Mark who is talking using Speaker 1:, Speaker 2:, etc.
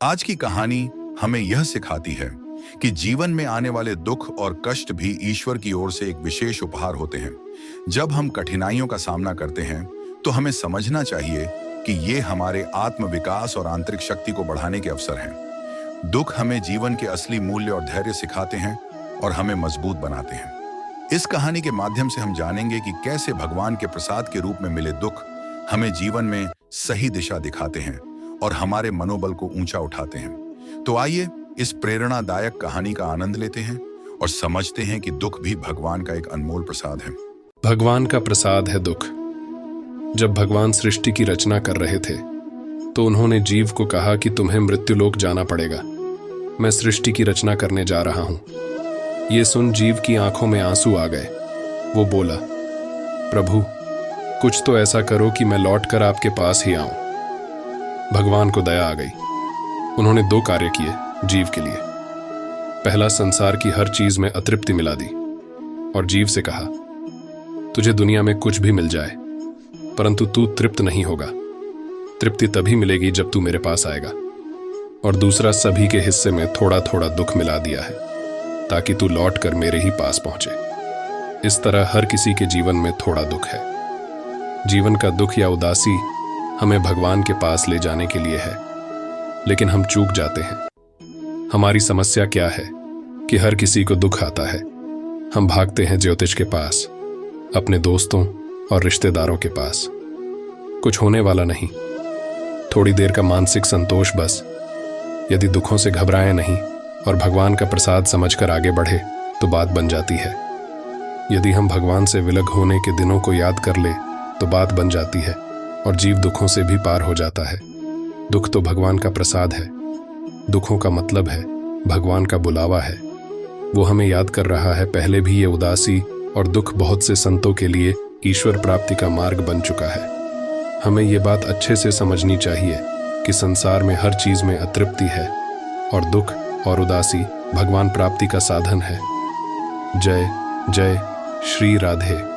Speaker 1: आज की कहानी हमें यह सिखाती है कि जीवन में आने वाले दुख और कष्ट भी ईश्वर की ओर से एक विशेष उपहार होते हैं। जब हम कठिनाइयों का सामना करते हैं तो हमें समझना चाहिए कि ये हमारे आत्म विकास और आंतरिक शक्ति को बढ़ाने के अवसर हैं। दुख हमें जीवन के असली मूल्य और धैर्य सिखाते हैं और हमें मजबूत बनाते हैं। इस कहानी के माध्यम से हम जानेंगे कि कैसे भगवान के प्रसाद के रूप में मिले दुख हमें जीवन में सही दिशा दिखाते हैं और हमारे मनोबल को ऊंचा उठाते हैं। तो आइए इस प्रेरणादायक कहानी का आनंद लेते हैं और समझते हैं कि दुख भी भगवान का एक अनमोल प्रसाद है।
Speaker 2: भगवान का प्रसाद है दुख। जब भगवान सृष्टि की रचना कर रहे थे तो उन्होंने जीव को कहा कि तुम्हें मृत्युलोक जाना पड़ेगा, मैं सृष्टि की रचना करने जा रहा हूं। ये सुन जीव की आंखों में आंसू आ गए। वो बोला, प्रभु कुछ तो ऐसा करो कि मैं लौटकर आपके पास ही आऊं। भगवान को दया आ गई। उन्होंने दो कार्य किए जीव के लिए। पहला, संसार की हर चीज में अतृप्ति मिला दी और जीव से कहा, तुझे दुनिया में कुछ भी मिल जाए परंतु तू तृप्त नहीं होगा। तृप्ति तभी मिलेगी जब तू मेरे पास आएगा। और दूसरा, सभी के हिस्से में थोड़ा थोड़ा दुख मिला दिया है ताकि तू लौट कर मेरे ही पास पहुंचे। इस तरह हर किसी के जीवन में थोड़ा दुख है। जीवन का दुख या उदासी हमें भगवान के पास ले जाने के लिए है, लेकिन हम चूक जाते हैं। हमारी समस्या क्या है कि हर किसी को दुख आता है। हम भागते हैं ज्योतिष के पास, अपने दोस्तों और रिश्तेदारों के पास। कुछ होने वाला नहीं, थोड़ी देर का मानसिक संतोष बस। यदि दुखों से घबराएं नहीं और भगवान का प्रसाद समझकर आगे बढ़े तो बात बन जाती है। यदि हम भगवान से विलग होने के दिनों को याद कर ले तो बात बन जाती है और जीव दुखों से भी पार हो जाता है। दुख तो भगवान का प्रसाद है। दुखों का मतलब है भगवान का बुलावा है। वो हमें याद कर रहा है। पहले भी ये उदासी और दुख बहुत से संतों के लिए ईश्वर प्राप्ति का मार्ग बन चुका है। हमें ये बात अच्छे से समझनी चाहिए कि संसार में हर चीज में अतृप्ति है और दुख और उदासी भगवान प्राप्ति का साधन है। जय जय श्री राधे।